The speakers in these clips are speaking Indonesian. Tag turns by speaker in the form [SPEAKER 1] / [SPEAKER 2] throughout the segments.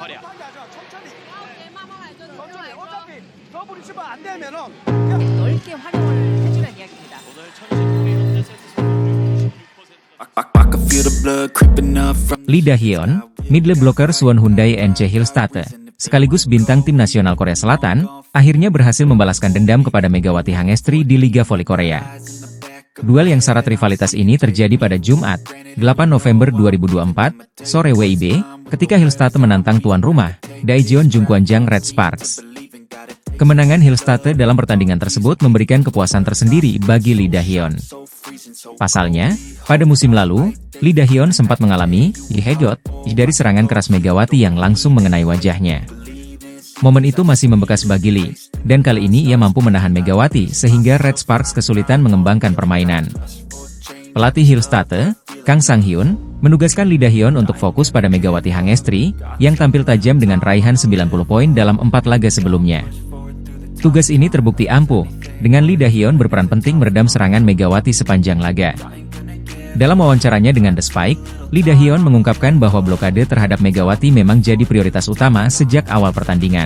[SPEAKER 1] 활약.
[SPEAKER 2] 넓게 활용을 해주는 이야기입니다.
[SPEAKER 1] 오늘 천신국의 현대 세트 성공률 66%.
[SPEAKER 3] I can feel the blood creeping up from
[SPEAKER 4] Lee Da-hyun, middle blocker Suwon Hyundai NC Hillstate, sekaligus bintang tim nasional Korea Selatan, akhirnya berhasil membalaskan dendam kepada Megawati Hangestri di Liga Voli Korea. Duel yang syarat rivalitas ini terjadi pada Jumat, 8 November 2024, sore WIB, ketika Hillstate menantang tuan rumah, Daejeon Jungkwanjang Red Sparks. Kemenangan Hillstate dalam pertandingan tersebut memberikan kepuasan tersendiri bagi Lee Da-hyun. Pasalnya, pada musim lalu, Lee Da-hyun sempat mengalami headshot dari serangan keras Megawati yang langsung mengenai wajahnya. Momen itu masih membekas bagi Lee, dan kali ini ia mampu menahan Megawati sehingga Red Sparks kesulitan mengembangkan permainan. Pelatih Hillstate, Kang Sang-hyun, menugaskan Lee Da-hyun untuk fokus pada Megawati Hangestri, yang tampil tajam dengan raihan 90 poin dalam 4 laga sebelumnya. Tugas ini terbukti ampuh, dengan Lee Da-hyun berperan penting meredam serangan Megawati sepanjang laga. Dalam wawancaranya dengan The Spike, Lee Da-hyun mengungkapkan bahwa blokade terhadap Megawati memang jadi prioritas utama sejak awal pertandingan.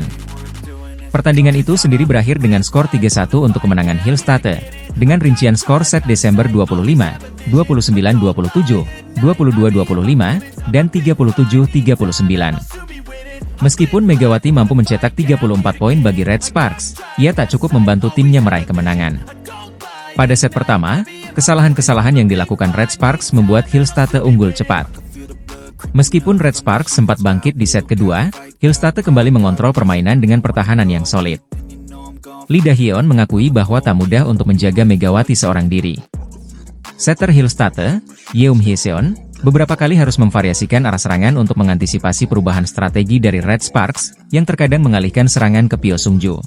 [SPEAKER 4] Pertandingan itu sendiri berakhir dengan skor 3-1 untuk kemenangan Hillstate, dengan rincian skor set Desember 25, 29-27, 22-25, dan 37-39. Meskipun Megawati mampu mencetak 34 poin bagi Red Sparks, ia tak cukup membantu timnya meraih kemenangan. Pada set pertama, kesalahan-kesalahan yang dilakukan Red Sparks membuat Hillstate unggul cepat. Meskipun Red Sparks sempat bangkit di set kedua, Hillstate kembali mengontrol permainan dengan pertahanan yang solid. Lee Da-hyun mengakui bahwa tak mudah untuk menjaga Megawati seorang diri. Setter Hillstate, Yeom Hye-seon, beberapa kali harus memvariasikan arah serangan untuk mengantisipasi perubahan strategi dari Red Sparks, yang terkadang mengalihkan serangan ke Pyo Sung-ju.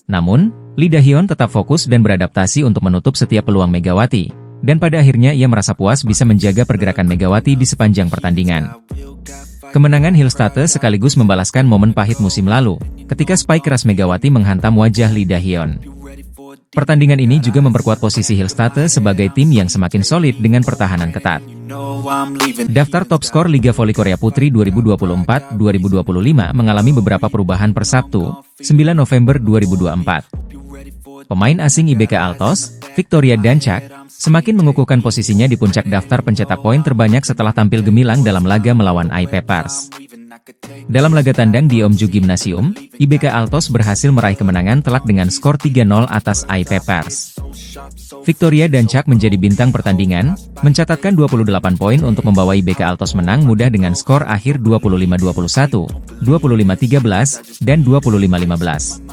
[SPEAKER 4] Namun, Lee Da-hyun tetap fokus dan beradaptasi untuk menutup setiap peluang Megawati, dan pada akhirnya ia merasa puas bisa menjaga pergerakan Megawati di sepanjang pertandingan. Kemenangan Hillstate sekaligus membalaskan momen pahit musim lalu, ketika spike keras Megawati menghantam wajah Lee Da-hyun. Pertandingan ini juga memperkuat posisi Hillstate sebagai tim yang semakin solid dengan pertahanan ketat. Daftar top skor Liga Voli Korea Putri 2024-2025 mengalami beberapa perubahan per Sabtu, 9 November 2024. Pemain asing IBK Altos, Victoria Dancak, semakin mengukuhkan posisinya di puncak daftar pencetak poin terbanyak setelah tampil gemilang dalam laga melawan IPPars. Dalam laga tandang di Omju Gymnasium, IBK Altos berhasil meraih kemenangan telak dengan skor 3-0 atas IPPars. Victoria Dancak menjadi bintang pertandingan, mencatatkan 28 poin untuk membawa IBK Altos menang mudah dengan skor akhir 25-21, 25-13, dan 25-15.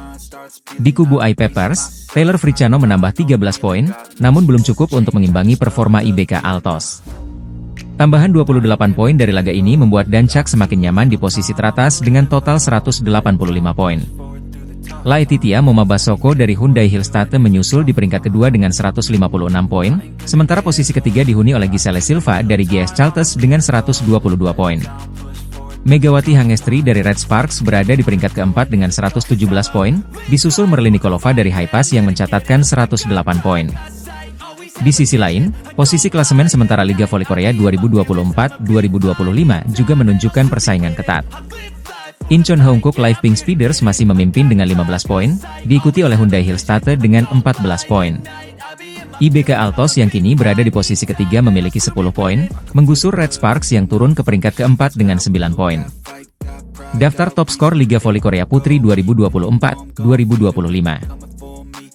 [SPEAKER 4] Di kubu IPPars, Taylor Fricano menambah 13 poin, namun belum cukup untuk mengimbangi performa IBK Altos. Tambahan 28 poin dari laga ini membuat Dancak semakin nyaman di posisi teratas dengan total 185 poin. Laetitia Momabasoko dari Hyundai Hillstate menyusul di peringkat kedua dengan 156 poin, sementara posisi ketiga dihuni oleh Giselle Silva dari GS Chalters dengan 122 poin. Megawati Hangestri dari Red Sparks berada di peringkat keempat dengan 117 poin, disusul Merlin Nikolova dari Hypas yang mencatatkan 108 poin. Di sisi lain, posisi klasemen sementara Liga Voli Korea 2024-2025 juga menunjukkan persaingan ketat. Incheon Hongkook Live Pink Speeders masih memimpin dengan 15 poin, diikuti oleh Hyundai Hillstate dengan 14 poin. IBK Altos yang kini berada di posisi ketiga memiliki 10 poin, menggusur Red Sparks yang turun ke peringkat keempat dengan 9 poin. Daftar top skor Liga Voli Korea Putri 2024-2025.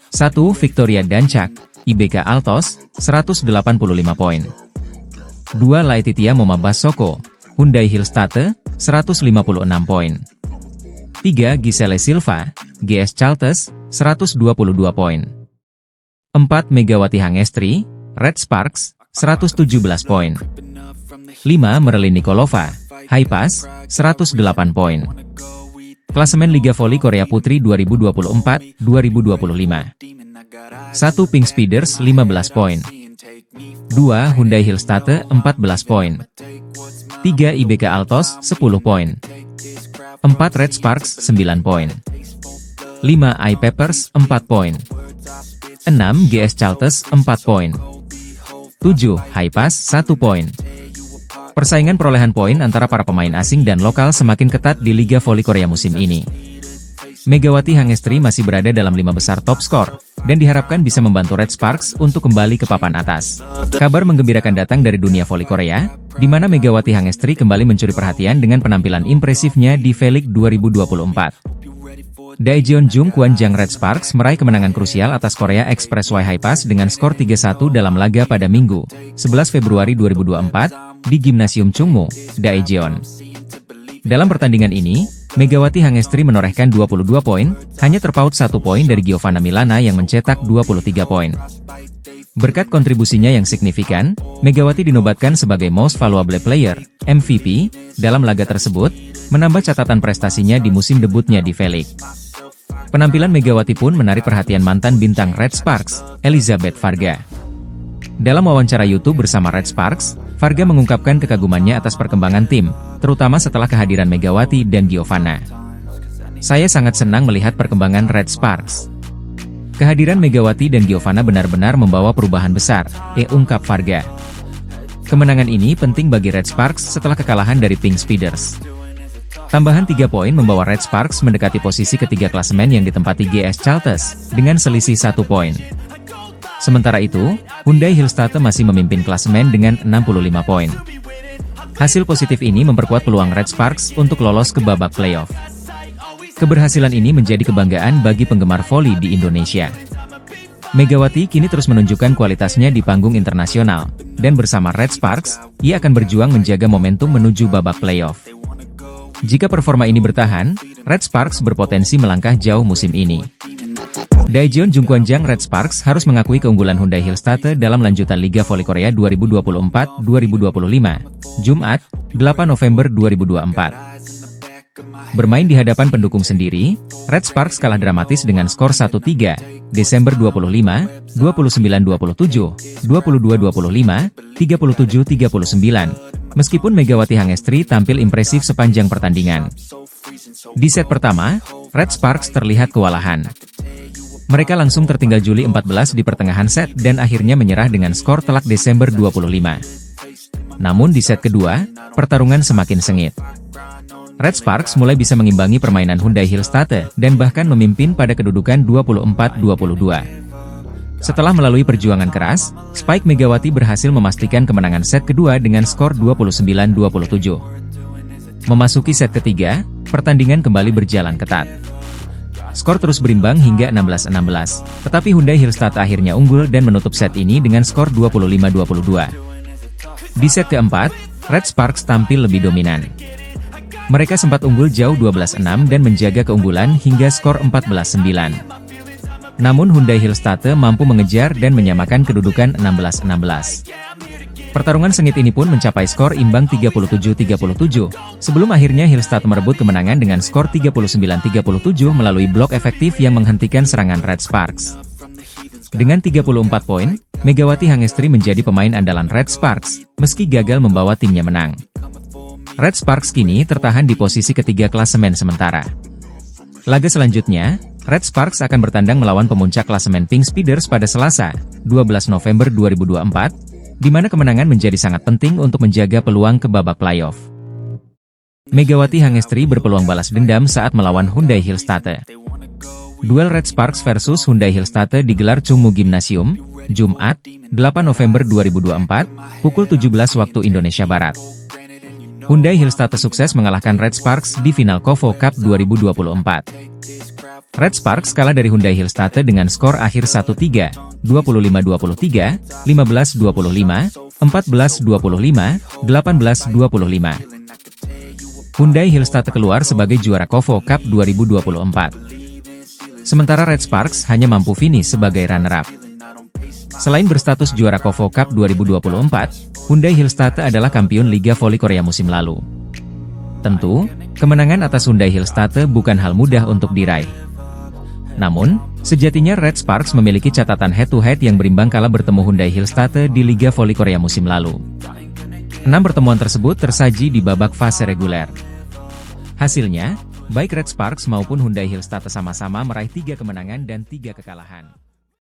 [SPEAKER 4] 1. Victoria Dancak, IBK Altos, 185 poin. 2. Laetitia Momabasoko, Hyundai Hillstate, 156 poin. 3. Giselle Silva, GS Chalters, 122 poin. 4. Megawati Hangestri, Red Sparks, 117 poin. 5. Merlin Nikolova, Hypas, 108 poin. Klasemen Liga Voli Korea Putri 2024-2025. 1. Pink Speeders 15 poin. 2. Hyundai Hillstate 14 poin. 3. IBK Altos 10 poin. 4. Red Sparks 9 poin. 5. IPPars 4 poin. 6. GS Chalters 4 poin. 7. Hypas 1 poin. Persaingan perolehan poin antara para pemain asing dan lokal semakin ketat di Liga Voli Korea musim ini. Megawati Hangestri masih berada dalam 5 besar top skor, dan diharapkan bisa membantu Red Sparks untuk kembali ke papan atas. Kabar menggembirakan datang dari dunia voli Korea, di mana Megawati Hangestri kembali mencuri perhatian dengan penampilan impresifnya di V-League 2024. Daejeon Jung Kwanjang Red Sparks meraih kemenangan krusial atas Korea Expressway Hi-Pass dengan skor 3-1 dalam laga pada Minggu, 11 Februari 2024, di Gimnasium Chungmu, Daejeon. Dalam pertandingan ini, Megawati Hangestri menorehkan 22 poin, hanya terpaut 1 poin dari Giovanna Milana yang mencetak 23 poin. Berkat kontribusinya yang signifikan, Megawati dinobatkan sebagai Most Valuable Player, MVP, dalam laga tersebut, menambah catatan prestasinya di musim debutnya di V-League. Penampilan Megawati pun menarik perhatian mantan bintang Red Sparks, Elizabeth Varga. Dalam wawancara YouTube bersama Red Sparks, Varga mengungkapkan kekagumannya atas perkembangan tim, terutama setelah kehadiran Megawati dan Giovanna. "Saya sangat senang melihat perkembangan Red Sparks. Kehadiran Megawati dan Giovanna benar-benar membawa perubahan besar," ungkap Varga. Kemenangan ini penting bagi Red Sparks setelah kekalahan dari Pink Speeders. Tambahan 3 poin membawa Red Sparks mendekati posisi ketiga klasemen yang ditempati GS Chalters, dengan selisih 1 poin. Sementara itu, Hyundai Hillstatte masih memimpin klasemen dengan 65 poin. Hasil positif ini memperkuat peluang Red Sparks untuk lolos ke babak playoff. Keberhasilan ini menjadi kebanggaan bagi penggemar voli di Indonesia. Megawati kini terus menunjukkan kualitasnya di panggung internasional, dan bersama Red Sparks, ia akan berjuang menjaga momentum menuju babak playoff. Jika performa ini bertahan, Red Sparks berpotensi melangkah jauh musim ini. Daejeon Jung Kwanjang Red Sparks harus mengakui keunggulan Hyundai Hillstatte dalam lanjutan Liga Voli Korea 2024-2025, Jumat, 8 November 2024. Bermain di hadapan pendukung sendiri, Red Sparks kalah dramatis dengan skor 1-3, Desember 25, 29-27, 22-25, 37-39. Meskipun Megawati Hangestri tampil impresif sepanjang pertandingan. Di set pertama, Red Sparks terlihat kewalahan. Mereka langsung tertinggal juli 14 di pertengahan set dan akhirnya menyerah dengan skor telak Desember 25. Namun di set kedua, pertarungan semakin sengit. Red Sparks mulai bisa mengimbangi permainan Hyundai Hillstatte dan bahkan memimpin pada kedudukan 24-22. Setelah melalui perjuangan keras, Spike Megawati berhasil memastikan kemenangan set kedua dengan skor 29-27. Memasuki set ketiga, pertandingan kembali berjalan ketat. Skor terus berimbang hingga 16-16, tetapi Hyundai Hillstatte akhirnya unggul dan menutup set ini dengan skor 25-22. Di set keempat, Red Sparks tampil lebih dominan. Mereka sempat unggul jauh 12-6 dan menjaga keunggulan hingga skor 14-9. Namun Hyundai Hillstatte mampu mengejar dan menyamakan kedudukan 16-16. Pertarungan sengit ini pun mencapai skor imbang 37-37, sebelum akhirnya Hillstatte merebut kemenangan dengan skor 39-37 melalui blok efektif yang menghentikan serangan Red Sparks. Dengan 34 poin, Megawati Hangestri menjadi pemain andalan Red Sparks, meski gagal membawa timnya menang. Red Sparks kini tertahan di posisi ketiga klasemen sementara. Laga selanjutnya, Red Sparks akan bertandang melawan pemuncak klasemen Pink Speeders pada Selasa, 12 November 2024, di mana kemenangan menjadi sangat penting untuk menjaga peluang ke babak playoff. Megawati Hangestri berpeluang balas dendam saat melawan Hyundai Hillstatte. Duel Red Sparks versus Hyundai Hillstatte digelar Chungmu Gimnasium, Jumat, 8 November 2024, pukul 17 waktu Indonesia Barat. Hyundai Hillstatte sukses mengalahkan Red Sparks di final KOVO Cup 2024. Red Sparks kalah dari Hyundai Hillstatte dengan skor akhir 1-3, 25-23, 15-25, 14-25, 18-25. Hyundai Hillstatte keluar sebagai juara KOVO Cup 2024. Sementara Red Sparks hanya mampu finish sebagai runner-up. Selain berstatus juara KOVO Cup 2024, Hyundai Hillstatte adalah kampiun Liga Voli Korea musim lalu. Tentu, kemenangan atas Hyundai Hillstatte bukan hal mudah untuk diraih. Namun, sejatinya Red Sparks memiliki catatan head-to-head yang berimbang kala bertemu Hyundai Hillstatte di Liga Voli Korea musim lalu. 6 pertemuan tersebut tersaji di babak fase reguler. Hasilnya, baik Red Sparks maupun Hyundai Hillstatte sama-sama meraih 3 kemenangan dan 3 kekalahan.